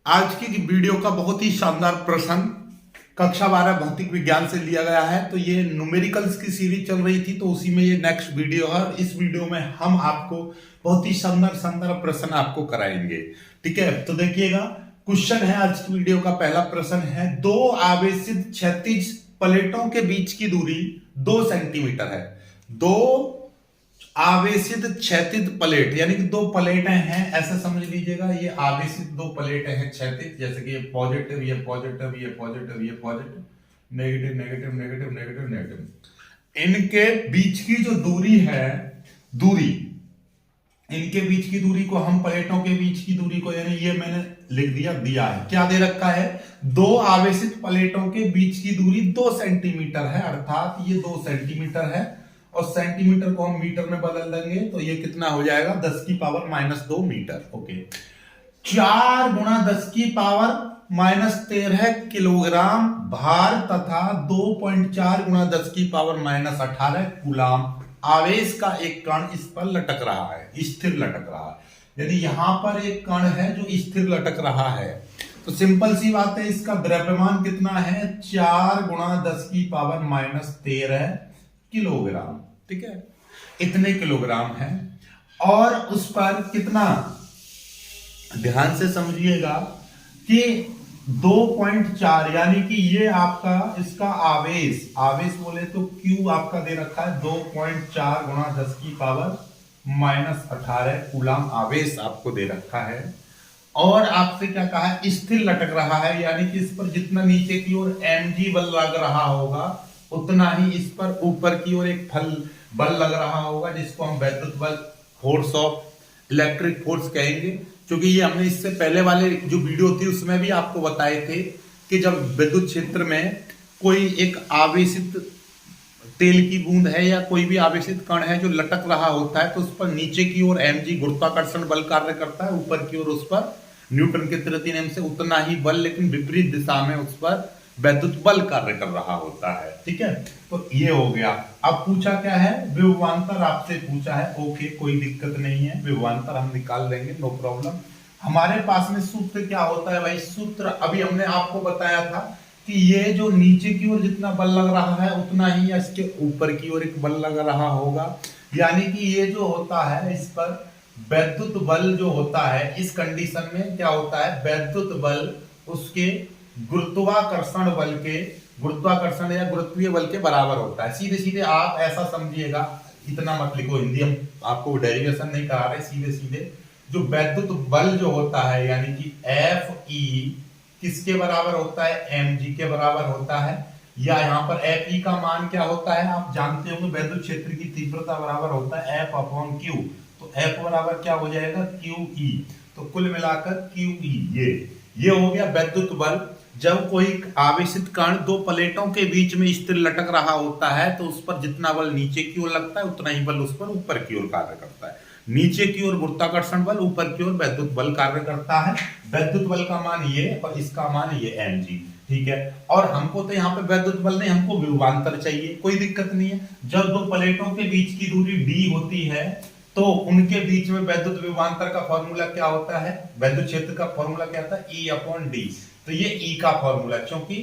आज की वीडियो का बहुत ही शानदार प्रश्न कक्षा 12 भौतिक विज्ञान से लिया गया है। तो ये न्यूमेरिकल्स की सीरीज चल रही थी, तो उसी में ये नेक्स्ट वीडियो है। इस वीडियो में हम आपको बहुत ही शानदार शानदार प्रश्न आपको कराएंगे। ठीक है, तो देखिएगा, क्वेश्चन है आज की वीडियो का। पहला प्रश्न है, दो आवेशित क्षैतिज प्लेटों के बीच की दूरी 2 सेंटीमीटर है। दो आवेशित क्षैतिज प्लेट यानी कि दो प्लेटें हैं, ऐसा समझ लीजिएगा। ये आवेशित दो प्लेटें हैं क्षैतिज, जैसे कि ये पॉजिटिव, ये पॉजिटिव, ये पॉजिटिव, ये positive, negative, negative, negative, negative, negative. इनके बीच की जो दूरी है, इनके बीच की दूरी को हम प्लेटों के बीच की दूरी को, यानी ये मैंने लिख दिया है। क्या दे रखा है? दो आवेशित प्लेटों के बीच की दूरी 2 सेंटीमीटर है, अर्थात ये 2 सेंटीमीटर है। और सेंटीमीटर को हम मीटर में बदल देंगे तो ये कितना हो जाएगा? 10 की पावर -2 मीटर। ओके, 4 गुणा 10 की पावर -13 किलोग्राम भार तथा 2.4 गुणा 10 की पावर -18 कूलाम आवेश का एक कण इस पर लटक रहा है, स्थिर लटक रहा है। यदि यहां पर एक कण है जो स्थिर लटक रहा है, तो सिंपल सी बात है, इसका द्रव्यमान कितना है? 4 गुणा 10 की पावर -13 किलोग्राम। ठीक है, इतने किलोग्राम है। और उस पर कितना, ध्यान से समझिएगा कि 2.4 यानी कि ये आपका इसका आवेश बोले तो Q आपका दे रखा है 2.4 गुणा 10 की पावर -18 कूलाम आवेश आपको दे रखा है। और आपसे क्या कहा है? स्थिर लटक रहा है, यानी कि इस पर जितना नीचे की ओर mg बल लग रहा होगा, उतना ही इस पर ऊपर की ओर एक बल लग रहा होगा, जिसको हम वैद्युत बल, फोर्स ऑफ इलेक्ट्रिक फोर्स कहेंगे। क्योंकि ये हमने इससे पहले वाले जो वीडियो थी उसमें भी आपको बताए थे कि जब विद्युत क्षेत्र में कोई एक आवेशित तेल की बूंद है या कोई भी आवेशित कण है जो लटक रहा होता है, तो उस पर नीचे की ओर mg गुरुत्वाकर्षण बल कार्य करता है, ऊपर की ओर उस पर न्यूटन के तृतीय नियम से उतना ही बल, लेकिन विपरीत दिशा में उस पर वैद्युत बल कार्य कर रहा होता है। ठीक है, तो ये हो गया। अब पूछा क्या है? विभवांतर आपसे पूछा है। ओके, कोई दिक्कत नहीं है, विभवांतर हम निकाल लेंगे, नो प्रॉब्लम। हमारे पास में सूत्र क्या होता है भाई? सूत्र अभी हमने आपको बताया था कि ये जो नीचे की ओर जितना बल लग रहा है उतना ही इसके ऊपर की ओर एक बल लग रहा होगा। यानी कि ये जो होता है, इस पर वैद्युत बल जो होता है, इस कंडीशन में क्या होता है? वैद्युत बल उसके गुरुत्वाकर्षण या गुरुत्वीय बल के बराबर होता है। सीधे सीधे आप ऐसा समझिएगा, इतना मत लिखो, हिंदी हम आपको डेरिवेशन नहीं करा रहे, सीधे सीधे जो वैद्युत बल जो होता है, यानी कि Fe किसके बराबर होता है? mg के बराबर होता है। या यहाँ पर Fe का मान क्या होता है? आप जानते होंगे, वैद्युत क्षेत्र की तीव्रता बराबर होता है F/Q। तो F बराबर क्या हो जाएगा? QE। तो कुल मिलाकर QE, ये हो गया वैद्युत बल। जब कोई आवेशित कण दो प्लेटों के बीच में स्थिर लटक रहा होता है, तो उस पर जितना बल नीचे की ओर लगता है उतना ही बल उस पर ऊपर की ओर कार्य करता है। नीचे की ओर गुरुत्वाकर्षण बल, ऊपर की ओर वैद्युत बल कार्य करता है। वैद्युत बल का मान ये और इसका मान ये mg। ठीक है, और हमको तो यहाँ पे वैद्युत बल नहीं, हमको विभवांतर चाहिए। कोई दिक्कत नहीं है। जब दो प्लेटों के बीच की दूरी d होती है, तो उनके बीच में वैद्युत विभवांतर का फॉर्मूला क्या होता है? वैद्युत क्षेत्र का फॉर्मूला क्या होता है? E/d। तो ये E का फॉर्मूला, क्योंकि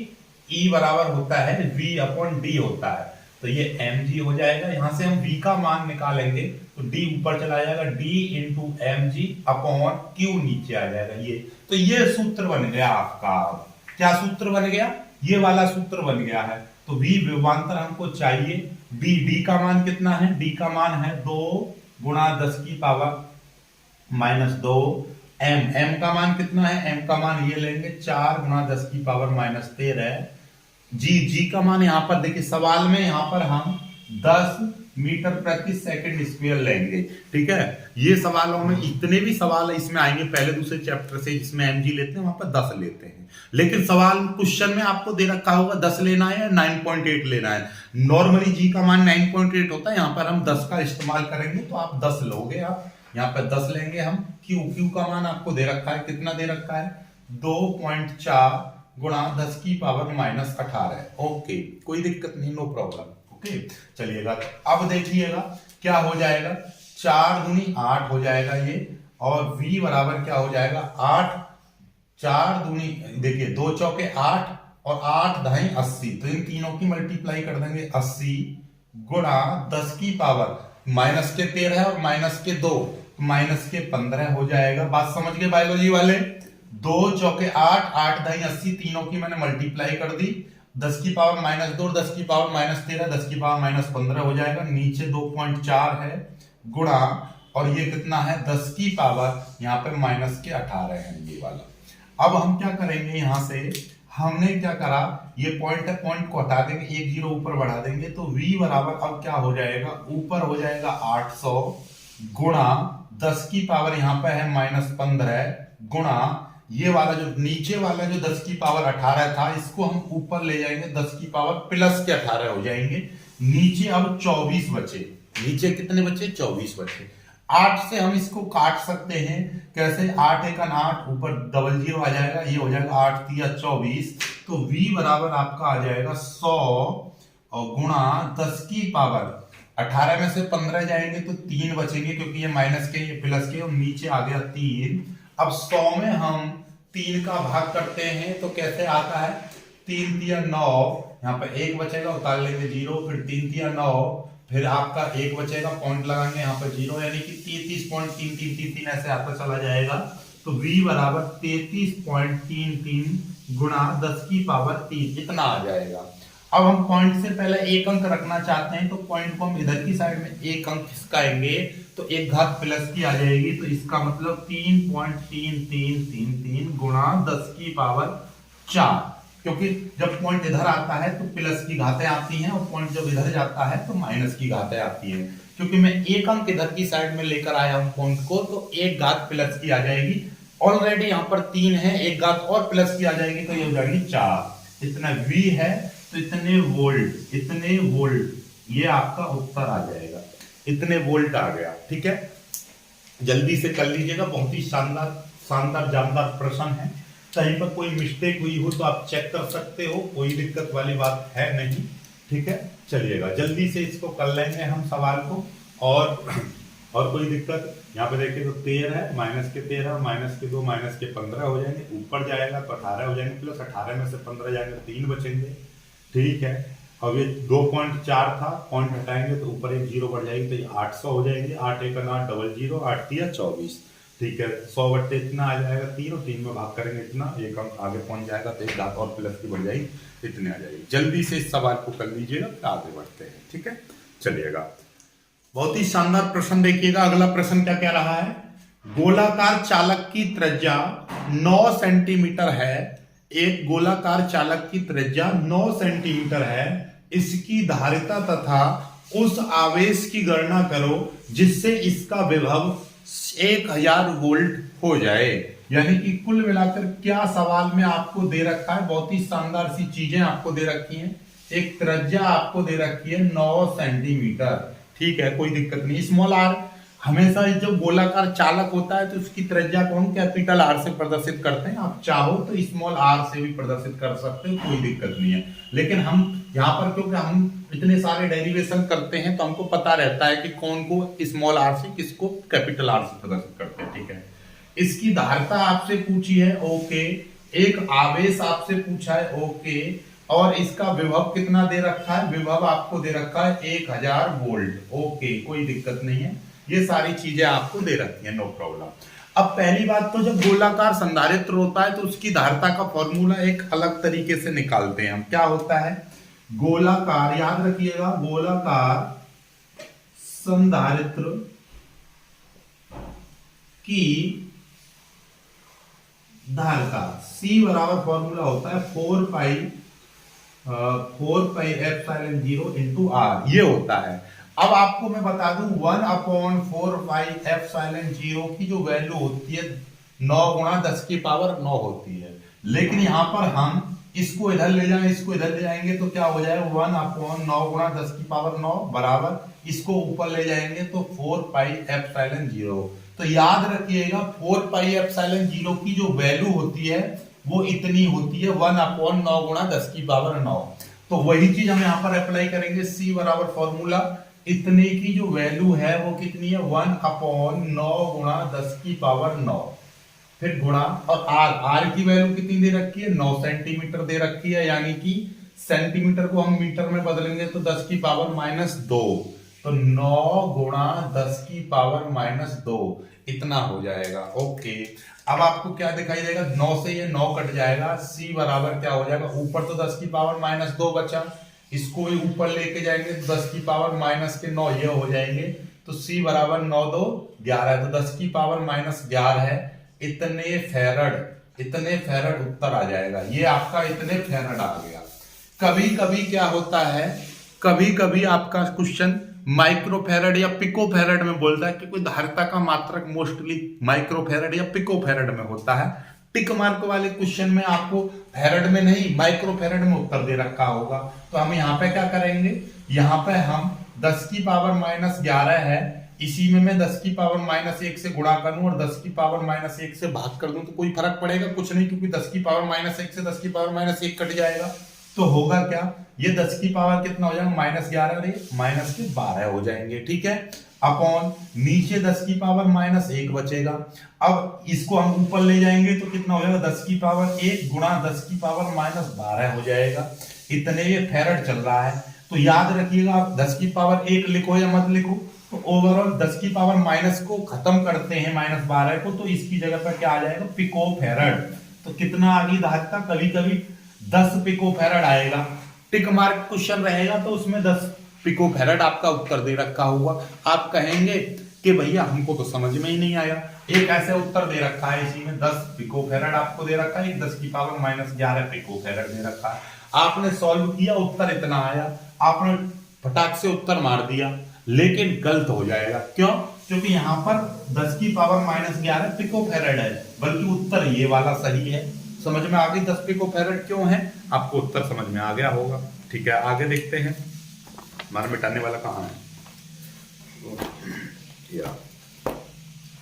E बराबर होता है V/d होता है, तो ये mg हो जाएगा। यहां से हम V का मान निकालेंगे तो D ऊपर चला जाएगा, D इंटू mg/q नीचे आ जाएगा। तो ये सूत्र बन गया आपका। क्या सूत्र बन गया? ये वाला सूत्र बन गया है। तो V विभवांतर हमको चाहिए। D का मान कितना है? D का मान है 2 गुणा 10 की पावर -2। m का मान कितना है? m का मान ये लेंगे 4 गुणा 10 की पावर -13। g का मान यहाँ पर देखिए, सवाल में यहाँ पर हम 10 मीटर प्रति सेकंड स्क्वायर लेंगे। ठीक है, ये सवालों में इतने भी सवाल इसमें आएंगे पहले दूसरे चैप्टर से, जिसमें mg लेते हैं, वहां पर 10 लेते हैं। लेकिन सवाल क्वेश्चन में आपको दे रखा होगा 10 लेना है या 9.8 लेना है। नॉर्मली g का मान 9.8 होता है, यहाँ पर हम 10 का इस्तेमाल करेंगे, तो आप 10 लोगे। आप यहाँ पर 10 लेंगे हम। Q का मान आपको दे रखा है, कितना दे रखा है? 2.4 गुणा 10 की पावर -18। ओके, कोई दिक्कत नहीं, नो प्रॉब्लम। ओके, चलिएगा, अब देखिएगा क्या हो जाएगा। 4 दूनी 8 हो जाएगा ये, और V बराबर क्या हो जाएगा? 8 4 दूनी, देखिए 2 चौके 8 और 8 ढाई 80, तो इन तीनों की मल्टीप्लाई कर देंगे 80 गुणा 10 की पावर माइनस के 13 और माइनस के 2, माइनस के 15 हो जाएगा। बात समझ गए बायोलॉजी वाले? 2 चौके 8, 8 ढाई 80, तीनों की मैंने मल्टीप्लाई कर दी, 10 की पावर माइनस 2, 10 की पावर माइनस 13, 10 की पावर माइनस 15 हो जाएगा। नीचे 2.4 है गुणा, और ये कितना है 10 की पावर यहाँ पे माइनस के 18 है ये वाला। अब हम क्या करेंगे, यहां से हमने क्या करा, ये पॉइंट है, पॉइंट को हटा देंगे, एक जीरो ऊपर बढ़ा देंगे, तो v बराबर अब क्या हो जाएगा, ऊपर हो जाएगा 800 गुणा 10 की पावर यहाँ पे है माइनस 15 गुणा ये वाला जो नीचे वाला जो 10 की पावर 18 था, इसको हम ऊपर ले जाएंगे, 10 की पावर प्लस के 18 हो जाएंगे। नीचे अब 24 बचे, नीचे कितने बचे, 24 बचे। 8 से हम इसको काट सकते हैं, कैसे, 8 एक 8, ऊपर डबल जीरो आ जाएगा, ये हो जाएगा 8 तिया 24, तो v बराबर आपका आ जाएगा 100 और गुणा 10 की पावर 18 में से 15 जाएंगे तो 3 बचेंगे, क्योंकि ये माइनस के ये प्लस के, और नीचे आ गया 3। अब 100 में हम 3 का भाग करते हैं तो कैसे आता है, 3 तिया 9, यहाँ पे 1 बचेगा, उतार लेंगे 0, फिर 3 तिया 9, फिर आपका 1 बचेगा, पॉइंट लगाएंगे यहाँ पर 0, यानी कि 33.333 ऐसे आता चला जाएगा। तो v बराबर 33.33 गुणा 10 की पावर 3 इतना आ जाएगा। अब हम पॉइंट से पहले एक अंक रखना चाहते हैं, तो पॉइंट को हम इधर की साइड में एक अंक खिसकाएंगे तो एक घात प्लस की आ जाएगी, तो इसका मतलब 3.3333 गुणा 10 की पावर 4, क्योंकि जब पॉइंट इधर आता है तो प्लस की घातें आती हैं, और पॉइंट जब इधर जाता है तो माइनस की घातें आती हैं। क्योंकि मैं एक अंक इधर की साइड में लेकर आया हूं पॉइंट को, तो एक घात प्लस की आ जाएगी, ऑलरेडी यहाँ पर 3 है, एक घात और प्लस की आ जाएगी तो ये हो जाएगी 4। इतना v है तो इतने वोल्ट, इतने वोल्ट, ये आपका उत्तर आ जाएगा, इतने वोल्ट आ गया। ठीक है, जल्दी से कर लीजिएगा, बहुत ही शानदार शानदार जानदार प्रश्न है। कहीं पर कोई मिस्टेक हुई हो तो आप चेक कर सकते हो, कोई दिक्कत वाली बात है नहीं। ठीक है, चलिएगा जल्दी से इसको कर लेंगे हम सवाल को। और कोई दिक्कत, यहाँ पे देखिए तो 13 है, माइनस के 13, माइनस के 2, माइनस के 15 हो जाएंगे, ऊपर जाएगा तो 18 हो जाएंगे, प्लस 18 में से 15 जाएंगे, 3 बचेंगे। ठीक है, अब ये 2.4 था, पॉइंट हटाएंगे तो ऊपर एक जीरो बढ़ जाएगी, तो ये 800 हो जाएंगे, 8 एक 8 डबल जीरो, 8 तिया 24। ठीक है, 100 बट्टे इतना आ जाएगा 3, और 3 में भाग करेंगे इतना, एक अंक आगे पहुंच जाएगा, तो एक घात और प्लस की बढ़ जाएगी, इतने आ जाएगी। जल्दी से इस सवाल को कर लीजिएगा, आगे बढ़ते हैं। ठीक है, चलिएगा, बहुत ही शानदार प्रश्न देखिएगा। अगला प्रश्न क्या कह रहा है, गोलाकार चालक की त्रिज्या 9 सेंटीमीटर है, एक गोलाकार चालक की त्रिज्या 9 सेंटीमीटर है, इसकी धारिता तथा उस आवेश की गणना करो जिससे इसका विभव 1000 वोल्ट हो जाए। यानी कि कुल मिलाकर क्या सवाल में आपको दे रखा है, बहुत ही शानदार सी चीजें आपको दे रखी हैं। एक त्रिज्या आपको दे रखी है 9 सेंटीमीटर, ठीक है, कोई दिक्कत नहीं। स्मॉल आर, हमेशा जो गोलाकार चालक होता है तो उसकी त्रिज्या को हम कैपिटल आर से प्रदर्शित करते हैं, आप चाहो तो स्मॉल आर से भी प्रदर्शित कर सकते हो, कोई दिक्कत नहीं है। लेकिन हम यहाँ पर क्योंकि हम इतने सारे डेरिवेशन करते हैं तो हमको पता रहता है कि कौन को स्मॉल आर से, किसको कैपिटल आर से प्रदर्शित करते हैं। ठीक है, इसकी धारिता आपसे पूछी है, ओके, एक आवेश आपसे पूछा है, ओके, और इसका विभव कितना दे रखा है, विभव आपको दे रखा है 1000 वोल्ट, ओके, कोई दिक्कत नहीं है, ये सारी चीजें आपको दे रखी है, नो प्रॉब्लम। अब पहली बात तो जब गोलाकार संधारित्र होता है तो उसकी धारिता का फॉर्मूला एक अलग तरीके से निकालते हैं हम। क्या होता है, गोलाकार, याद रखिएगा, गोलाकार संधारित्र की धारिता C बराबर फॉर्मूला होता है 4 पाई एप्सिलॉन 0 इंटू R, ये होता है। अब आपको मैं बता दूं 1/4 पाई एप्सिलॉन 0 की जो वैल्यू होती है 9 गुणा 10 की पावर 9 होती है, लेकिन यहां पर हम इसको इधर ले जाएं, इसको इधर ले जाएंगे तो क्या हो जाएगा 1/9 गुणा 10 की पावर 9 बराबर, इसको ऊपर ले जाएंगे तो 4 पाई एप्सिलॉन 0। तो याद रखिएगा 4 पाई एप्सिलॉन 0 की जो वैल्यू होती है वो इतनी होती है 1/9 गुणा 10 की पावर 9। तो वही चीज हम यहाँ पर अप्लाई करेंगे, C बराबर फॉर्मूला, इतने की जो वैल्यू है वो कितनी है 1/9 गुणा 10 की पावर 9। फिर गुणा, और आर, आर की वैल्यू कितनी दे रखी है, 9 सेंटीमीटर दे रखी है, यानी कि सेंटीमीटर को हम मीटर में बदलेंगे तो 10 की पावर -2, तो 9 गुणा 10 की पावर -2 इतना हो जाएगा। ओके, अब आपको क्या दिखाई देगा, 9 से ये 9 कट जाएगा, सी बराबर क्या हो जाएगा, ऊपर तो 10 की पावर -2 बचा, इसको भी ऊपर लेके जाएंगे तो 10 की पावर -9 ये हो जाएंगे, तो सी बराबर 9 2 11, तो 10 की पावर -11 है, इतने फेरड उत्तर आ जाएगा। ये आपका इतने फेरड आ गया। कभी कभी क्या होता है, कभी कभी आपका क्वेश्चन माइक्रोफेरड या पिकोफेरड में बोलता है, क्योंकि धारिता का मात्रक मोस्टली माइक्रोफेरड या पिकोफेरड में होता है। टिक मार्क वाले क्वेश्चन में आपको फेरड में नहीं माइक्रोफेरड में उत्तर दे रखा होगा, तो हम यहाँ पे क्या करेंगे, यहाँ पे हम 10 की पावर -11 है, इसी में मैं 10 की पावर -1 से गुणा करूं और 10 की पावर -1 से भाग कर दूं तो कोई फर्क पड़ेगा कुछ नहीं, क्योंकि 10 की पावर -1 से 10 की पावर -1 कट जाएगा, तो होगा क्या, ये 10 की पावर कितना हो जाएगा, -11 और ये -12 हो जाएंगे, ठीक है, अपॉन नीचे 10 की पावर -1 बचेगा। अब इसको हम ऊपर ले जाएंगे तो कितना हो जाएगा, 10 की पावर 1 गुणा 10 की पावर -12 हो जाएगा। इतने ये फेरड चल रहा है, तो याद रखिएगा, आप 10 की पावर 1 लिखो या मत लिखो, तो ओवरऑल 10 की पावर माइनस को खत्म करते हैं -12 को, तो इसकी जगह पर क्या आ जाएगा, पिकोफेरड। तो कितना आ गई धारिता, कभी कभी 10 पिकोफेरड आएगा, टिक मार्क क्वेश्चन रहेगा तो उसमें 10 पिकोफेरड आपका उत्तर दे रखा होगा। आप कहेंगे कि भैया हमको तो समझ में ही नहीं आया, एक ऐसे उत्तर दे रखा है, इसी में 10 पिकोफेरड आपको दे रखा है, एक 10 की पावर -11 पिकोफेरड दे रखा है, आपने सॉल्व किया, उत्तर इतना आया, आपने फटाक से उत्तर मार दिया, लेकिन गलत हो जाएगा। क्यों, क्योंकि यहाँ पर 10 की पावर -11 पिकोफेरड है, बल्कि उत्तर ये वाला सही है। समझ में आ गई 10 पिकोफेरड क्यों है, आपको उत्तर समझ में आ गया होगा। ठीक है, आगे देखते हैं, हमारा मिटाने वाला कहाँ है,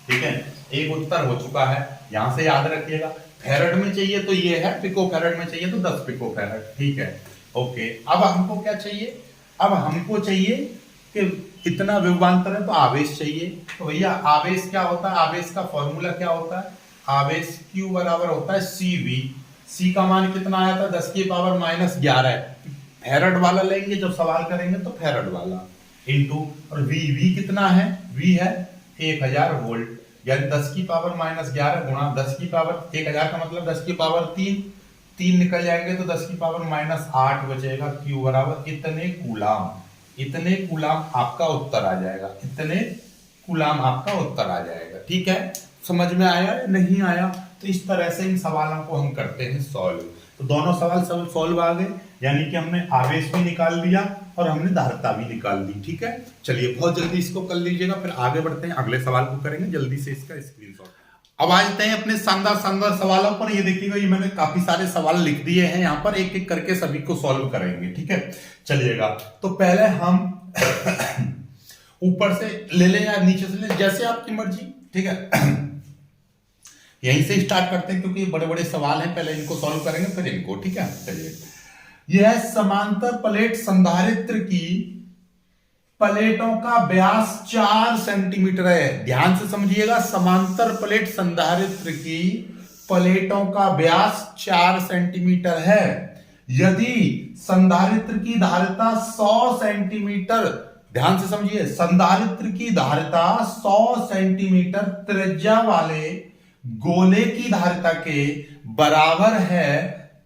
ठीक है, एक उत्तर हो चुका है, यहां से याद रखिएगा, फेरड में चाहिए तो ये है, पिकोफेरड में चाहिए तो 10 पिकोफेरड, ठीक है। ओके, अब हमको क्या चाहिए, अब हमको चाहिए कि इतना विभवांतर है तो आवेश चाहिए, तो भैया आवेश क्या होता है, आवेश का फॉर्मूला क्या होता है, आवेश Q बराबर होता है CV, C का मान कितना आया था, 10 की पावर -11, फेरड वाला लेंगे जब सवाल करेंगे तो फेरड वाला, इनटू, और V कितना है, V है 1000 वोल्ट, यानी 10 की पावर -11 गुणा 10 की पावर 1000 का मतलब 10 की पावर 3 निकल जाएंगे तो 10 की पावर -8 बचेगा, Q बराबर इतने कूलाम आपका उत्तर आ जाएगा, इतने कूलाम आपका उत्तर आ जाएगा। ठीक है, समझ में आया नहीं आया, तो इस तरह से इन सवालों को हम करते हैं सॉल्व। तो दोनों सवाल सब सॉल्व आ गए, यानी कि हमने आवेश भी निकाल लिया और हमने धारिता भी निकाल दी। ठीक है, चलिए बहुत जल्दी इसको कर लीजिएगा, फिर आगे बढ़ते हैं, अगले सवाल को करेंगे जल्दी से इसका स्क्रीनशॉट। अब आ जाते हैं अपने शानदार सवालों पर। ये देखिएगा, ये मैंने काफी सारे सवाल लिख दिए हैं यहाँ पर, एक एक करके सभी को सॉल्व करेंगे। ठीक है, चलिएगा, तो पहले हम ऊपर से ले लें या नीचे से ले, जैसे आपकी मर्जी। ठीक है, यहीं से स्टार्ट करते हैं क्योंकि बड़े बड़े सवाल हैं, पहले इनको सॉल्व करेंगे फिर इनको। ठीक है, चलिए, यह समांतर प्लेट संधारित्र की प्लेटों का व्यास 4 सेंटीमीटर है। ध्यान से समझिएगा, समांतर प्लेट संधारित्र की प्लेटों का व्यास 4 सेंटीमीटर है। यदि संधारित्र की धारिता 100 सेंटीमीटर, ध्यान से समझिए, संधारित्र की धारिता 100 सेंटीमीटर त्रिज्या वाले गोले की धारिता के बराबर है,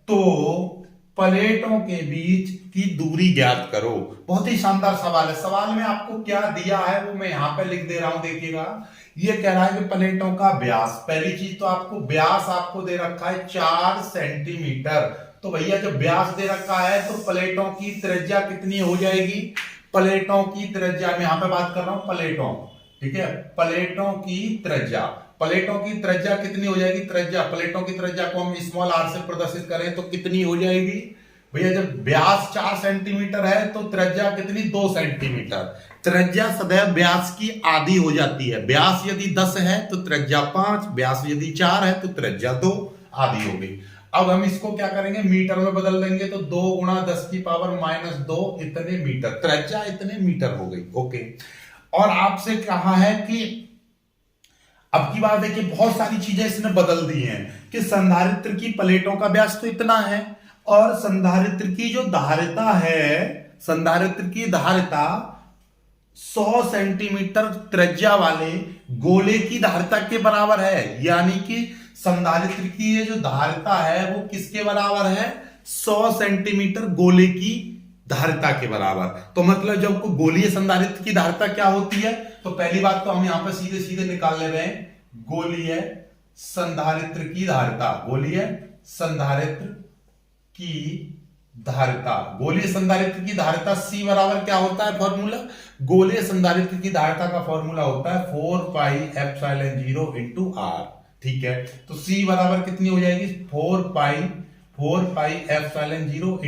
तो प्लेटों के बीच की दूरी ज्ञात करो। बहुत ही शानदार सवाल है। सवाल में आपको क्या दिया है वो मैं यहां पे लिख दे रहा हूं, देखिएगा। ये कह रहा है कि प्लेटों का व्यास, पहली चीज तो आपको व्यास आपको दे रखा है 4 सेंटीमीटर। तो भैया जब व्यास दे रखा है तो प्लेटों की त्रिज्या कितनी हो जाएगी, प्लेटों की त्रिज्या, मैं यहां पे बात कर रहा हूं प्लेटों, ठीक है, प्लेटों की त्रिज्या, प्लेटों की त्रिज्या कितनी हो जाएगी, त्रिज्या, प्लेटों की त्रिज्या को हम स्मॉल r से प्रदर्शित करें तो कितनी हो जाएगी भैया, जब व्यास 4 सेंटीमीटर है तो त्रिज्या कितनी, 2 सेंटीमीटर। त्रिज्या सदैव व्यास की आधी हो जाती है, व्यास यदि 10 है तो त्रिज्या 5, व्यास यदि 4 है तो त्रिज्या 2, आधी हो गई। अब हम इसको क्या करेंगे, मीटर में बदल देंगे, तो 2 गुणा 10 की पावर -2 इतने मीटर, त्रिज्या इतने मीटर हो गई। ओके, और आपसे कहा है कि अब की बात है कि बहुत सारी चीजें इसने बदल दी हैं कि संधारित्र की प्लेटों का व्यास तो इतना है और संधारित्र की जो धारिता है, संधारित्र की धारिता 100 सेंटीमीटर त्रिज्या वाले गोले की धारिता के बराबर है। यानी कि संधारित्र की ये जो धारिता है वो किसके बराबर है? 100 सेंटीमीटर गोले की धारिता के बराबर। तो मतलब जब को गोलीय संधारित्र की धारिता क्या होती है, तो पहली बात तो हम यहां पर सीधे सीधे निकाल ले रहे हैं गोलीय संधारित्र की धारिता, गोलीय संधारित्र की धारिता, गोलीय संधारित्र की धारिता C बराबर क्या होता है फॉर्मूला? गोलीय संधारित्र की धारिता का फॉर्मूला होता है 4 पाई एप्सिलॉन 0 इंटू R। ठीक है, तो C बराबर कितनी हो जाएगी? 4 पाई एप्सिलॉन 0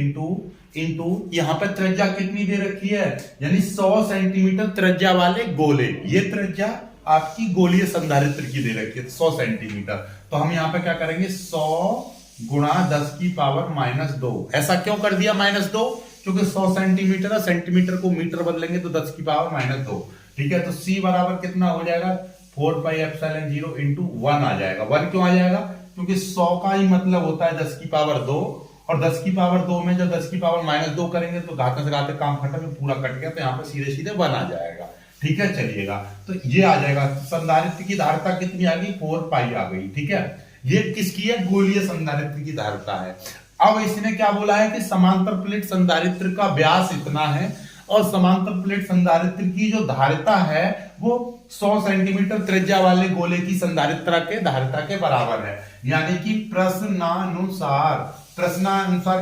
इंटू यहां पर त्रिज्या कितनी दे रखी है, यानी 100 सेंटीमीटर त्रिज्या वाले गोले, ये त्रिज्या आपकी गोलीय संधारित्र की दे रखी है 100 सेंटीमीटर। तो हम यहां पे क्या करेंगे 100 गुणा 10 की पावर -2। ऐसा क्यों कर दिया -2? क्योंकि 100 सेंटीमीटर है, सेंटीमीटर को मीटर बदलेंगे तो 10 की पावर -2। ठीक है, तो C बराबर कितना हो जाएगा? 4 पाई एप्सिलॉन 0 इंटू 1 आ जाएगा। 1 क्यों आ जाएगा? क्योंकि 100 का ही मतलब होता है 10 की पावर 2, और 10 की पावर 2 में जब 10 की पावर -2 करेंगे तो घाते से घाते काम खत्म, पूरा कट गया, तो यहाँ पे सीधे सीधे 1 आ जाएगा। ठीक है, चलिएगा, तो ये आ जाएगा। संधारित्र की धारिता कितनी आ गई? 4 पाई आ गई। ठीक है, ये किसकी है? गोलीय संधारित्र की धारिता है। अब इसने क्या बोला है कि समांतर प्लेट संधारित्र का व्यास इतना है और समांतर प्लेट संधारित्र की जो धारिता है वो 100 सेंटीमीटर त्रिज्या वाले गोले की संधारित्र के धारिता के बराबर है। यानी कि प्रश्नानुसार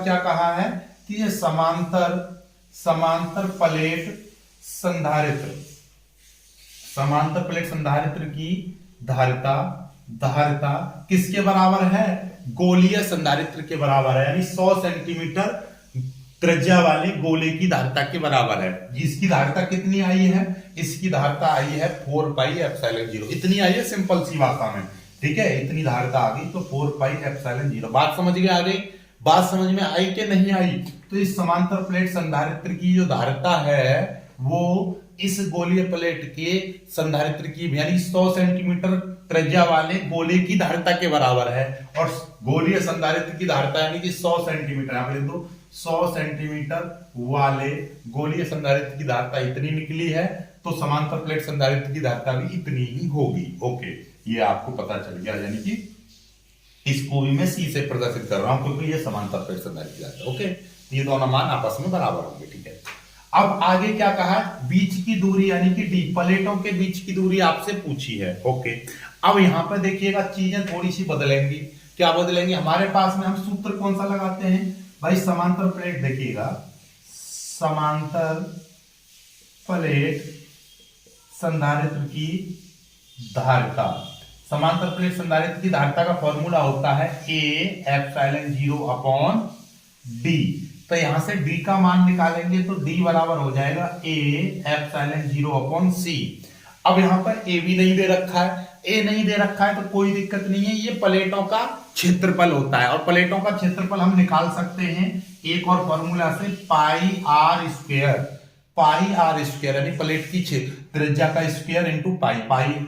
क्या कहा है कि ये समांतर प्लेट संधारित्र की धारिता किसके बराबर है? गोलीय संधारित्र के बराबर है, यानी 100 सेंटीमीटर त्रिज्या वाले गोले की धारिता के बराबर है। इसकी धारिता कितनी आई है? इसकी धारिता आई है 4 पाई एप्सिलॉन 0, इतनी आई है सिंपल सी भाषा में। ठीक है, इतनी धारिता आ गई, तो 4 पाई एप्सिलॉन 0। बात समझ में आ गई? बात समझ में आई कि नहीं आई? तो इस समांतर प्लेट संधारित्र की जो धारिता है वो इस गोलीय प्लेट के संधारित्र की यानी 100 सेंटीमीटर त्रिज्या वाले गोले की धारिता के बराबर है, और गोलीय संधारित्र की धारिता यानी कि 100 सेंटीमीटर, यहां पे देखो 100 सेंटीमीटर वाले गोलीय संधारित्र की धारिता इतनी निकली है, तो समांतर प्लेट संधारित्र की धारिता भी इतनी ही होगी। ओके, ये आपको पता चल गया, यानी कि इसको भी मैं C से प्रदर्शित कर रहा हूं क्योंकि ये समांतर प्लेट संधारित्र की धारिता। ओके, ये दोनों मान आपस में बराबर होंगे। ठीक है, अब आगे क्या कहा? बीच की दूरी यानी कि D, प्लेटों के बीच की दूरी आपसे पूछी है। ओके, अब यहां पर देखिएगा चीजें थोड़ी सी बदलेंगी। क्या बदलेंगे? हमारे पास में हम सूत्र कौन सा लगाते हैं भाई? समांतर प्लेट, देखिएगा समांतर प्लेट संधारित्र की धारिता, समांतर प्लेट संधारित्र की धारिता का फॉर्मूला होता है A एप्सिलॉन 0 अपॉन D। तो यहां से D का मान निकालेंगे तो D बराबर हो जाएगा A एप्सिलॉन 0 अपॉन C। अब यहां पर A भी नहीं दे रखा है, A नहीं दे रखा है तो कोई दिक्कत नहीं है, ये प्लेटों का क्षेत्रफल होता है और प्लेटों का क्षेत्रफल हम निकाल सकते हैं एक और फॉर्मूला से, पाई आर स्क्वायर, यानी प्लेट की त्रिज्या का square into pi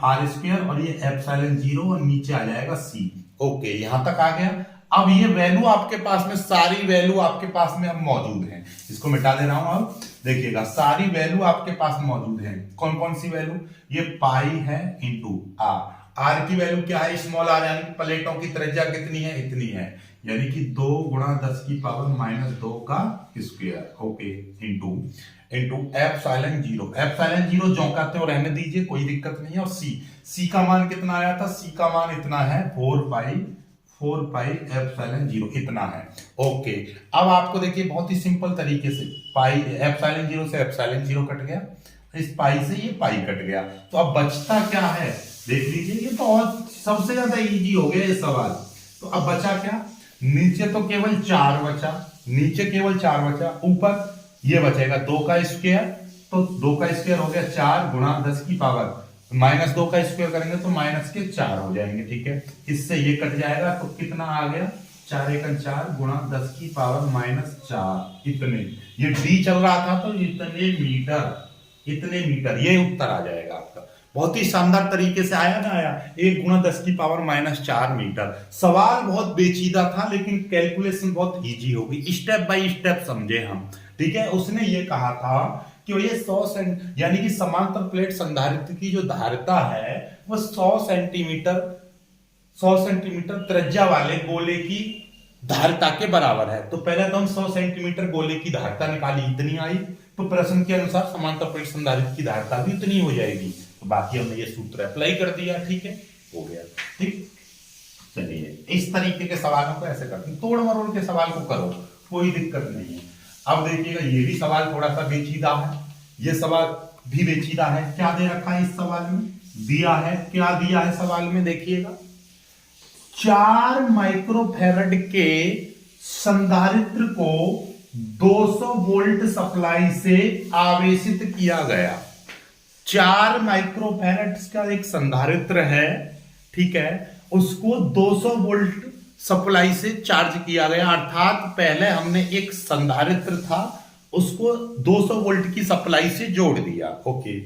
r square, और ये एप्सिलॉन 0 और नीचे आ जाएगा C। ओके, यहां तक आ गया। अब ये वैल्यू आपके पास में, सारी वैल्यू आपके पास में अब मौजूद है, इसको मिटा दे रहा हूं। अब देखिएगा सारी वैल्यू आपके पास मौजूद है। कौन कौन सी वैल्यू? ये पाई है इंटू आर की वैल्यू क्या है? स्मॉल आर, यानी कि प्लेटों की त्रिज्या कितनी है? इतनी है, यानी कि 2 गुणा 10 की पावर -2 का square. Okay, into epsilon 0, epsilon 0 जो कहते हो रहने दीजिए, कोई दिक्कत नहीं है। और C का मान कितना आया था? C का मान इतना है 4 पाई एप्सिलॉन 0, इतना है। ओके, अब आपको देखिए बहुत ही सिंपल तरीके से पाई एप्सिलॉन 0 से एप्सिलॉन 0 कट गया, इस पाई से ये पाई कट गया, तो अब बचता क्या है? देख लीजिए, ये तो और सबसे ज्यादा इजी हो गया ये सवाल। तो अब बचा क्या? नीचे तो केवल 4 बचा, ऊपर ये बचेगा 2 का स्क्वायर, तो 2 का स्क्वायर हो गया 4 गुणा 10 की पावर -2 का स्क्वायर करेंगे तो -4 हो जाएंगे। ठीक है, इससे ये कट जाएगा तो कितना आ गया? 4 एकम 4 गुणा 10 की पावर -4, इतने। ये D चल रहा था तो इतने मीटर, ये उत्तर आ जाएगा आपका। बहुत ही शानदार तरीके से आया ना आया, 1 गुणा 10 की पावर -4 मीटर। सवाल बहुत पेचीदा था लेकिन कैलकुलेशन बहुत इजी होगी, स्टेप बाय स्टेप समझे हम। ठीक है, उसने ये कहा था कि ये 100 यानी कि समांतर प्लेट संधारित्र की जो धारिता है वो 100 सेंटीमीटर त्रिज्या वाले गोले की धारिता के बराबर है। तो पहले तो हम 100 सेंटीमीटर गोले की धारिता निकाली, इतनी आई, तो प्रश्न के अनुसार समांतर प्लेट संधारित्र की धारिता भी इतनी हो जाएगी। तो बाकी हमने ये सूत्र अप्लाई कर दिया, ठीक है, हो गया। ठीक, चलिए इस तरीके के सवालों को ऐसे करते हैं, तोड़ मरोड़ के सवाल को करो, कोई दिक्कत नहीं है। अब देखिएगा ये भी सवाल थोड़ा सा पेचीदा है, ये सवाल भी पेचीदा है। क्या दे रखा है इस सवाल में, दिया है, क्या दिया है सवाल में देखिएगा, 4 माइक्रोफैरड के संधारित्र को 200 वोल्ट सप्लाई से आवेशित किया गया। 4 माइक्रोफैरड का एक संधारित्र है, ठीक है, उसको 200 वोल्ट सप्लाई से चार्ज किया गया, अर्थात पहले हमने एक संधारित्र था उसको 200 वोल्ट की सप्लाई से जोड़ दिया। ओके,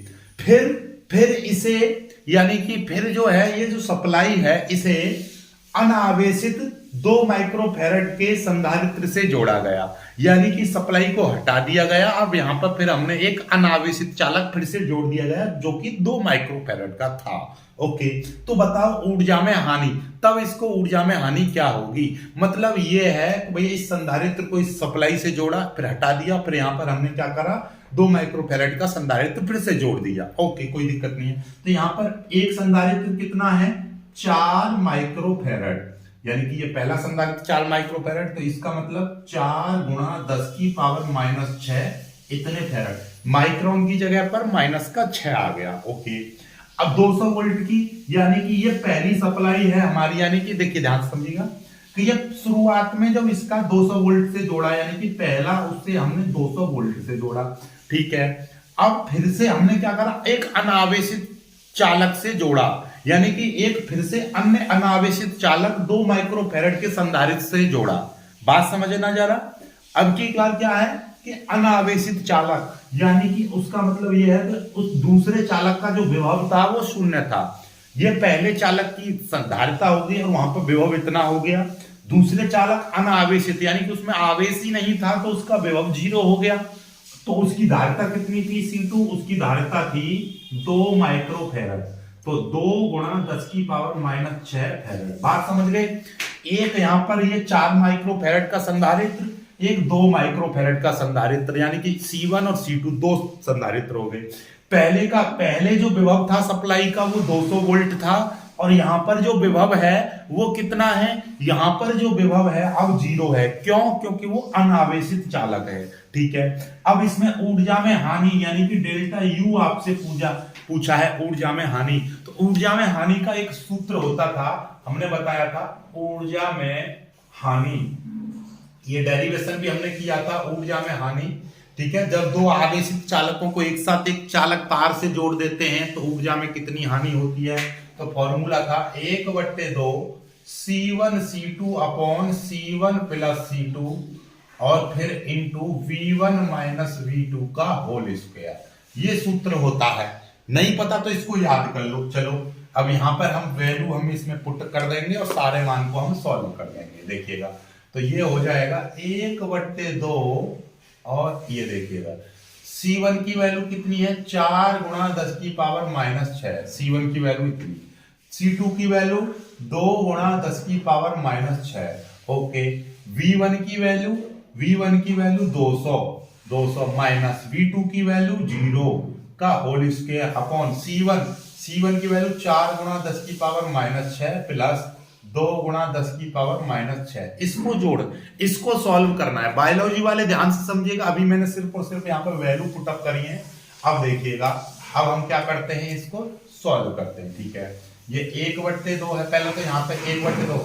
फिर इसे यानी कि फिर जो है ये जो सप्लाई है इसे अनावेशित 2 माइक्रोफैरड के संधारित्र से जोड़ा गया, यानी कि सप्लाई को हटा दिया गया। अब यहां पर फिर हमने एक अनावेशित चालक फिर से जोड़ दिया गया जो कि 2 माइक्रोफैरड का था। ओके, तो बताओ ऊर्जा में हानि, तब इसको ऊर्जा में हानि क्या होगी, मतलब ये है कि भैया इस संधारित्र को इस सप्लाई से जोड़ा, फिर हटा दिया, फिर यहां पर हमने क्या करा, 2 माइक्रोफैरड का संधारित्र फिर से जोड़ दिया। ओके, कोई दिक्कत नहीं है। तो यहां पर एक संधारित्र कितना है, 4 माइक्रोफैरड, यानी कि ये पहला संधारित्र 4 माइक्रोफैरड, तो इसका मतलब 4 गुणा 10 की पावर -6 इतने फैरड, माइक्रोन की जगह पर -6 आ गया। ओके, अब 200 वोल्ट की, यानी कि ये पहली सप्लाई है हमारी, यानी कि देखिए ध्यान समझिएगा कि ये शुरुआत में जब इसका 200 वोल्ट से जोड़ा, यानी कि पहला उससे हमने 200 वोल्ट से जोड़ा, ठीक है। अब फिर से हमने क्या करा, एक अनावेशित चालक से जोड़ा, यानी कि एक फिर से अन्य अनावेशित चालक 2 माइक्रोफैरड के संधारित्र से जोड़ा। बात समझ ना जा रहा। अब की बात क्या है कि अनावेशित चालक, यानी कि उसका मतलब यह है कि उस दूसरे चालक का जो विभव था वो 0 था, ये पहले चालक की संधारिता हो गई और वहां पर विभव इतना हो गया। दूसरे चालक अनावेशित, यानी कि उसमें आवेश ही नहीं था तो उसका विभव 0 हो गया। तो उसकी धारिता कितनी थी C2, उसकी धारिता थी 2 माइक्रोफैरड, तो 2 गुणा 10 की पावर -6 फैरड। बात समझ गए। एक यहां पर ये 4 माइक्रोफैरड का संधारित्र, एक 2 माइक्रोफैरड का संधारित्र, यानी कि C1 और C2 दो संधारित्र हो गए। पहले जो विभव था सप्लाई का वो 200 वोल्ट था, और यहां पर जो विभव है वो कितना है, यहां पर जो विभव है अब 0 है। क्यों, क्योंकि वो अनावेशित चालक है, ठीक है। अब इसमें ऊर्जा में हानि, यानी कि डेल्टा U आपसे पूछा है ऊर्जा में हानि। तो ऊर्जा में हानि का एक सूत्र होता था, हमने बताया था ऊर्जा में हानि, ये डेरिवेशन भी हमने किया था ऊर्जा में हानि, ठीक है। जब 2 आवेशित चालकों को एक साथ एक चालक तार से जोड़ देते हैं तो ऊर्जा में कितनी हानि होती है। तो फॉर्मूला था 1/2 C1 C2 upon C1 + C2 और फिर इंटू V1 - V2 का होल स्क्वायर। ये सूत्र होता है, नहीं पता तो इसको याद कर लो। चलो अब यहां पर हम वैल्यू हम इसमें पुट कर देंगे और सारे मान को हम सॉल्व कर देंगे। देखिएगा तो ये हो जाएगा 1/2, और ये देखिएगा C1 की वैल्यू कितनी है, 4 गुणा 10 की पावर -6, C1 की वैल्यू इतनी। C2 की वैल्यू 2 गुणा 10 की पावर -6। ओके, V1 की वैल्यू 200 माइनस V2 की वैल्यू 0 का होल स्क्वायर अपॉन C1 की वैल्यू 4 गुणा 10 की पावर -6 प्लस 2 गुणा 10 की पावर -6। इसको जोड़, इसको सॉल्व करना है। बायोलॉजी वाले ध्यान से समझिएगा, अभी मैंने सिर्फ और सिर्फ यहाँ पर वैल्यू पुटअप करी है। अब देखिएगा, अब हम क्या करते हैं, इसको सॉल्व करते हैं, ठीक है। ये 1/2 है, पहले तो यहाँ पे 1/2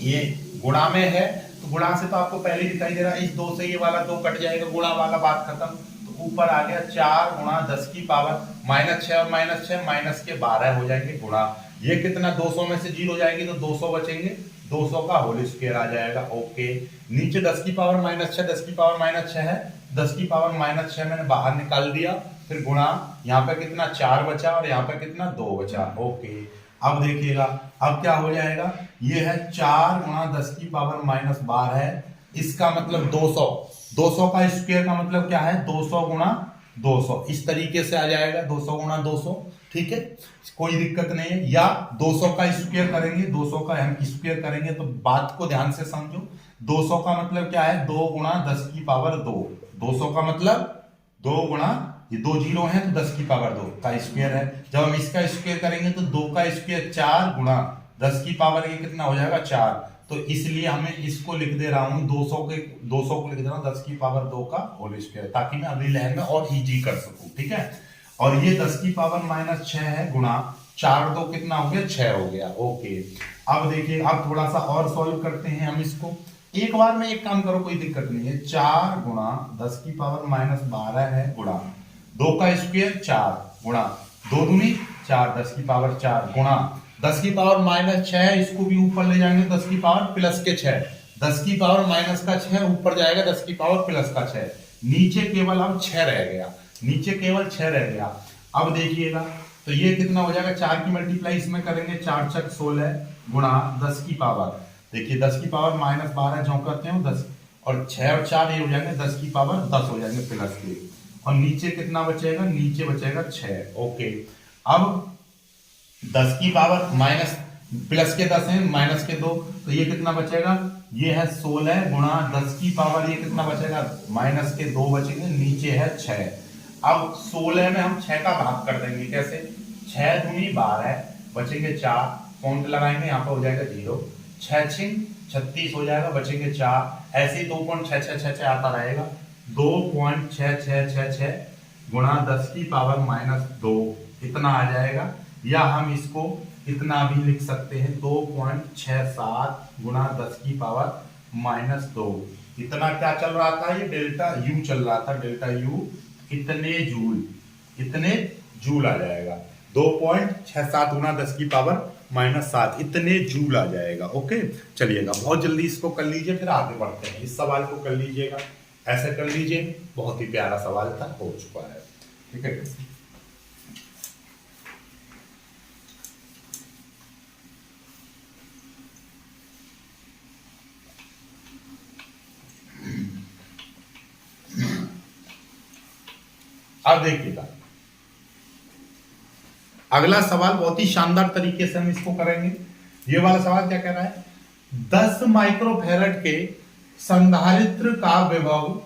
ये गुणा में है, तो गुणा से तो आपको पहले ही दिखाई दे रहा है, इस 2 से ये वाला 2 कट जाएगा, गुणा वाला बात खत्म। तो ऊपर आ गया 4 गुणा 10 की पावर -6 और -6 माइनस के 12 हो जाएंगे गुणा, ये कितना 200 में से 0 जाएंगे तो 200 बचेंगे, 200 का होल स्क्वायर आ जाएगा। ओके, नीचे 10 की पावर -6 10 की पावर -6 है, 10 की पावर -6 मैंने बाहर निकाल दिया, फिर गुणा, यहाँ पे कितना 4 बचा और यहाँ पे कितना 2 बचा। ओके, अब देखिएगा अब क्या हो जाएगा, ये है 4 गुणा 10 की पावर माइनस 12 है, इसका मतलब 200, 200 का स्क्वायर का मतलब क्या है 200 गुणा 200, इस तरीके से आ जाएगा 200 गुणा 200। ठीक है, कोई दिक्कत नहीं है। या 200 का स्क्वायर करेंगे, 200 का हम स्क्वायर करेंगे तो बात को ध्यान से समझो। 200 का मतलब क्या है 2 गुणा 10 की पावर 2, 200 का मतलब 2 गुणा, ये 2 जीरो है तो 10 की पावर 2 का स्क्वायर है। जब हम इसका स्क्वायर करेंगे तो 2 का स्क्वायर 4 गुणा 10 की पावर ये कितना हो जाएगा 4, तो इसलिए हमें इसको लिख दे रहा हूं 200 को लिख दे रहा हूं 10 की पावर 2 का होल स्क्वायर, ताकि मैं अगली लाइन में और इजी कर सकूं। ठीक है, और ये 10 की पावर माइनस 6 है गुणा 4 2 कितना हो गया 6 हो गया। ओके, अब देखिए अब थोड़ा सा और सॉल्व करते हैं हम इसको। एक बार में एक काम करो, कोई दिक्कत नहीं है। 4 गुणा 10 की पावर माइनस 12 है गुणा 2 का स्क्वायर 4 गुणा 2 दूनी 4 10 की पावर 4 गुणा 10 की पावर माइनस 6, इसको भी ऊपर ले जाएंगे 10 की पावर प्लस के 6, 10 की पावर माइनस का 6 ऊपर जाएगा 10 की पावर प्लस का 6, नीचे केवल अब 6 रह गया, नीचे केवल 6 रह गया। अब देखिएगा तो ये कितना हो जाएगा, 4 की मल्टीप्लाई इसमें करेंगे 4 छक 16 गुणा 10 की पावर, देखिए 10 की पावर माइनस 12 जो करते हैं 10, और 6 और 4 ये हो जाएंगे 10 की पावर 10 हो जाएंगे प्लस के, और नीचे कितना बचेगा, नीचे बचेगा 6। ओके, अब 10 की पावर माइनस प्लस के 10 है माइनस के 2, तो ये कितना बचेगा, ये है 16 गुणा 10 की पावर ये कितना बचेगा माइनस के 2 बचेंगे, नीचे है 6। अब 16 में हम 6 का भाग कर देंगे, कैसे 6 दूनी 12 बचेंगे 4, पॉइंट लगाएंगे यहाँ पर हो जाएगा 0, 6 छिंग 36 हो जाएगा, बचेंगे 4, ऐसे ही 2.6666 आता रहेगा, 2.6666 गुणा 10 की पावर माइनस 2 इतना आ जाएगा, या हम इसको इतना भी लिख सकते हैं 2.67 गुणा 10 की पावर माइनस 2। इतना क्या चल रहा था, ये डेल्टा यू चल रहा था, डेल्टा यू इतने जूल आ जाएगा, 2.67 गुणा 10 की पावर माइनस 7 इतने जूल आ जाएगा। ओके, चलिएगा बहुत जल्दी इसको कर लीजिए, फिर आगे बढ़ते हैं। इस सवाल को कर लीजिएगा, ऐसे कर लीजिए, बहुत ही प्यारा सवाल था, हो चुका है। ठीक है, अब देखिएगा अगला सवाल बहुत ही शानदार तरीके से हम इसको करेंगे। ये वाला सवाल क्या कह रहा है, 10 माइक्रोफैरड के संधारित्र का विभव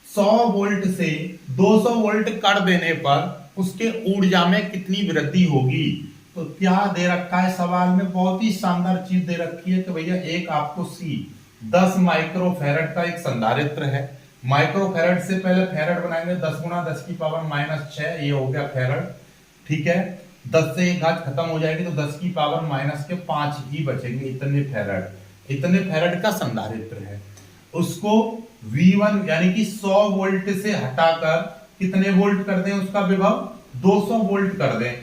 100 वोल्ट से 200 वोल्ट कर देने पर उसके ऊर्जा में कितनी वृद्धि होगी। तो क्या दे रखा है सवाल में, बहुत ही शानदार चीज दे रखी है कि भैया एक आपको सी 10 माइक्रोफैरड का एक संधारित्र है, माइक्रोफैरड से पहले फैरड बनाएंगे, 10 गुणा 10 की पावर माइनस 6 ये हो गया फैरड। ठीक है, 10 से एक घात खत्म हो जाएगी तो 10 की पावर माइनस के 5 ही बचेंगे, इतने फैरड का संधारित्र है। उसको V1 यानी कि 100 वोल्ट से हटाकर कितने वोल्ट कर दें, उसका विभव 200 वोल्ट कर दें,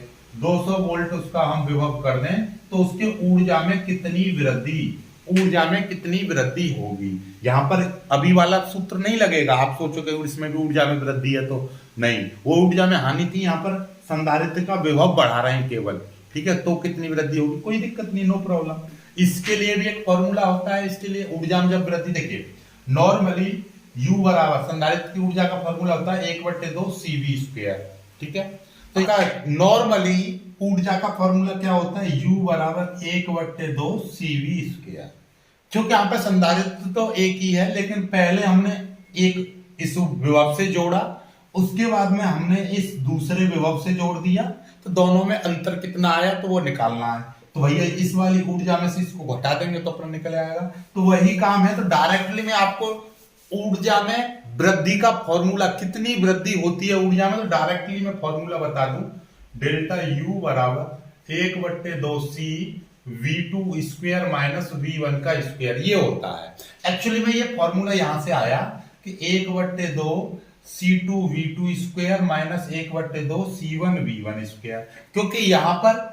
200 वोल्ट उसका हम विभव कर दें तो उसके ऊर्जा में कितनी वृद्धि होगी। यहां पर अभी वाला सूत्र नहीं लगेगा, आप सोचोगे इसमें भी ऊर्जा में वृद्धि है, तो नहीं, वो ऊर्जा में हानि थी, यहाँ पर संधारित्र का विभव बढ़ा रहे हैं केवल। ठीक है, तो कितनी वृद्धि होगी, कोई दिक्कत नहीं, नो प्रॉब्लम। इसके लिए भी एक फॉर्मूला होता है, इसके लिए ऊर्जा में जब वृद्धि, देखिए नॉर्मली U बराबर संधारित्र की ऊर्जा का फॉर्मूला होता है 1/2 CV²। ठीक है, तो नॉर्मली ऊर्जा का फॉर्मूला क्या होता है, U बराबर 1/2 CV²। क्योंकि यहाँ पे संधारित्र तो एक ही है, लेकिन पहले हमने एक इस विभव से जोड़ा, उसके बाद में हमने इस दूसरे विभव से जोड़ दिया, तो दोनों में अंतर कितना आया तो वो निकालना है। तो भैया इस वाली ऊर्जा में से इसको घटा देंगे तो अपना निकल आएगा, तो वही काम है। तो डायरेक्टली में आपको ऊर्जा में वृद्धि का फॉर्मूला, कितनी वृद्धि होती है ऊर्जा में, तो डायरेक्टली मैं फॉर्मूला बता दूं, डेल्टा U बराबर 1/2 C V2 square minus V1 का स्क्वायर, ये होता है। एक्चुअली में ये फॉर्मूला यहां से आया कि 1/2 C2 V2 square minus 1/2 C1 V1 square, क्योंकि यहां पर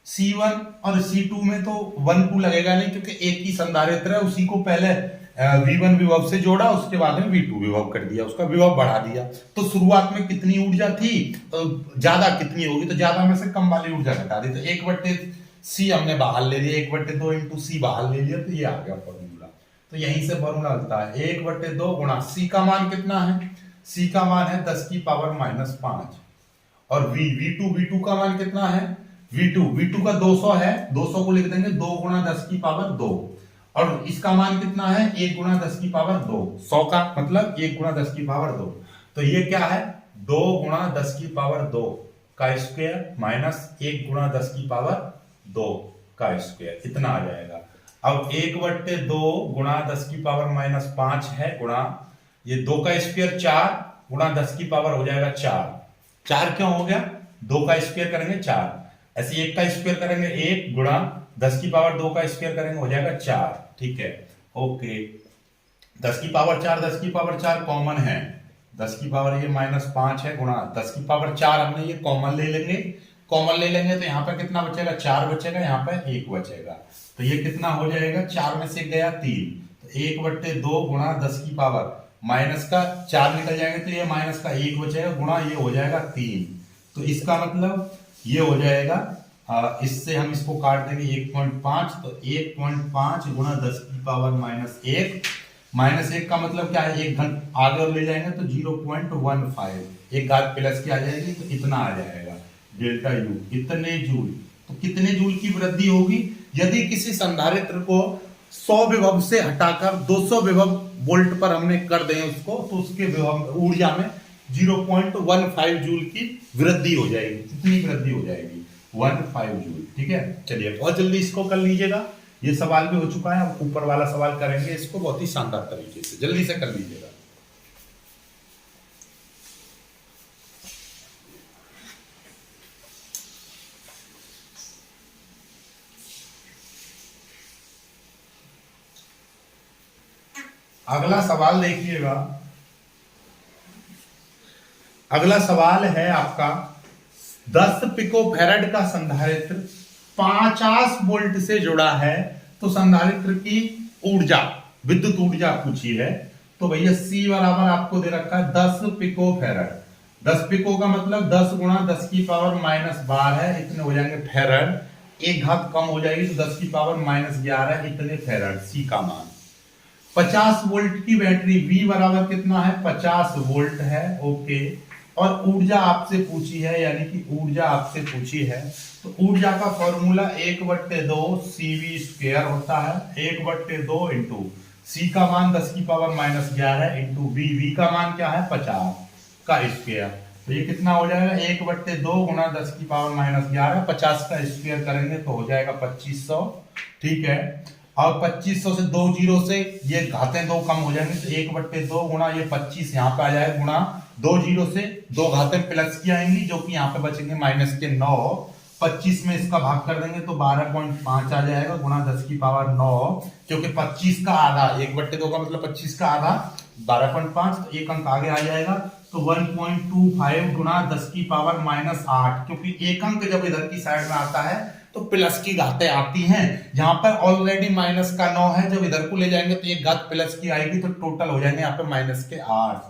C1 और C2 में तो 1 2 लगेगा नहीं, क्योंकि एक ही संधारित्र है, उसी को पहले V1 विभव से जोड़ा, उसके बाद में V2 विभव कर दिया, उसका विभव बढ़ा दिया। तो शुरुआत में कितनी ऊर्जा थी, तो ज्यादा कितनी होगी, तो ज्यादा में से कम वाली ऊर्जा घटा दी, तो 1/c हमने बाहर ले लिया, 1/2 इंटू सी बाहर ले लिया, तो ये आ गया फॉर्मूला। तो यहीं से फॉर्मूला मिलता है 1/2 गुणा सी का मान कितना है, सी का मान है 10 की पावर -5, और V2 का मान कितना है, V2 का 200 है, 200 को लिख देंगे 2 गुणा 10 की पावर 2, और इसका मान कितना है 1 गुणा 10 की पावर 2, 100 का मतलब 1 गुणा 10 की पावर 2, तो ये क्या है 2 गुणा 10 की पावर 2 का स्क्वायर माइनस 1 गुणा 10 की पावर 2 का स्क्वायर, इतना आ जाएगा। अब 1/2 गुणा 10 की पावर -5 है, गुणा ये 2 का स्क्वायर 4 गुणा 10 की पावर हो जाएगा 4 क्यों हो गया, 2 का स्क्वायर करेंगे 4, ऐसे 1 का स्क्वायर करेंगे 1 गुणा 10 की पावर 2 का स्क्वायर करेंगे हो जाएगा 4, ठीक है, ओके। 10 की पावर 4 10 की पावर 4 कॉमन है, 10 की पावर ये -5 है, गुणा 10 की पावर 4 हमने ये कॉमन ले लेंगे, तो यहाँ पर कितना बचेगा 4 बचेगा, यहाँ पर 1 बचेगा, तो ये कितना हो जाएगा 4 में से गया 3, तो 1/2 गुणा 10 की पावर माइनस का 4 निकल जाएंगे, तो ये माइनस का 1 बचेगा, गुणा ये हो जाएगा 3, तो इसका मतलब ये हो जाएगा, इससे हम इसको काट देंगे 1.5, तो 1.5 गुणा 10 की पावर -1 का मतलब क्या है, एक घन आगे और ले जाएंगे तो 0.15, एक घात प्लस की आ जाएगी, तो इतना आ जाएगा डेल्टा यू, इतने जूल। तो कितने जूल की वृद्धि होगी, यदि किसी संधारित्र को 100 विभव से हटाकर 200 विभव वोल्ट पर हमने कर दें उसको, तो उसके विभव ऊर्जा में 0.15 जूल की वृद्धि हो जाएगी, कितनी वृद्धि हो जाएगी 15 जूल, ठीक है। चलिए बहुत जल्दी इसको कर लीजिएगा, ये सवाल भी हो चुका है, अब ऊपर वाला सवाल करेंगे इसको बहुत ही शानदार तरीके से, जल्दी से कर लीजिएगा। अगला सवाल देखिएगा, अगला सवाल है आपका 10 पिकोफैराड का संधारित्र 50 वोल्ट से जुड़ा है, तो संधारित्र की ऊर्जा, विद्युत ऊर्जा पूछी है, तो भैया C बराबर आपको दे रखा है 10 पिकोफैराड, 10 पिको का मतलब 10 गुणा 10 की पावर -12 है, इतने हो जाएंगे फैराड, एक घात कम हो जाएगी तो 10 की पावर -11, इतने फैराड, C का मान। 50 वोल्ट की बैटरी, V बराबर कितना है 50 वोल्ट है, ओके, और ऊर्जा आपसे पूछी है, यानी कि ऊर्जा आपसे पूछी है, तो ऊर्जा का फॉर्मूला 1/2 CV² होता है, 1/2 इंटू C का मान 10 की पावर -11 इंटू V का मान क्या है 50 का स्क्वायर, तो ये कितना हो जाएगा 1/2 गुणा 10 की पावर -11, 50 का स्क्वायर करेंगे तो हो जाएगा 2500, ठीक है, और 2500 से 2 जीरो से ये घातें 2 कम हो जाएंगे, तो 1/2 गुणा ये 25 यहाँ पे आ जाएगा, गुणा 2 जीरो से 2 घातें प्लस की आएंगी, जो कि यहाँ पे बचेंगे -9, 25 में इसका भाग कर देंगे तो 12.5 आ जाएगा, गुणा 10 की पावर 9, क्योंकि 25 का आधा, 1/2 का मतलब 25 का आधा 12.5, तो एक अंक आगे आ जाएगा, तो 1.25 गुणा 10 की पावर -8, क्योंकि एक अंक जब इधर की साइड में आता है तो प्लस की घातें आती हैं, यहाँ पर ऑलरेडी माइनस का 9 है, जब इधर को ले जाएंगे तो एक घात प्लस की आएगी, तो टोटल हो जाएंगे यहाँ पे -8,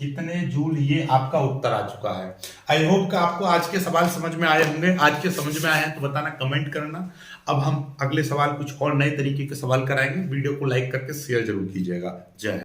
इतने जूल ये आपका उत्तर आ चुका है। आई होप कि आपको आज के सवाल समझ में आए होंगे, आज के समझ में आए हैं तो बताना, कमेंट करना। अब हम अगले सवाल कुछ और नए तरीके के सवाल कराएंगे, वीडियो को लाइक करके शेयर जरूर कीजिएगा। जय हिंद।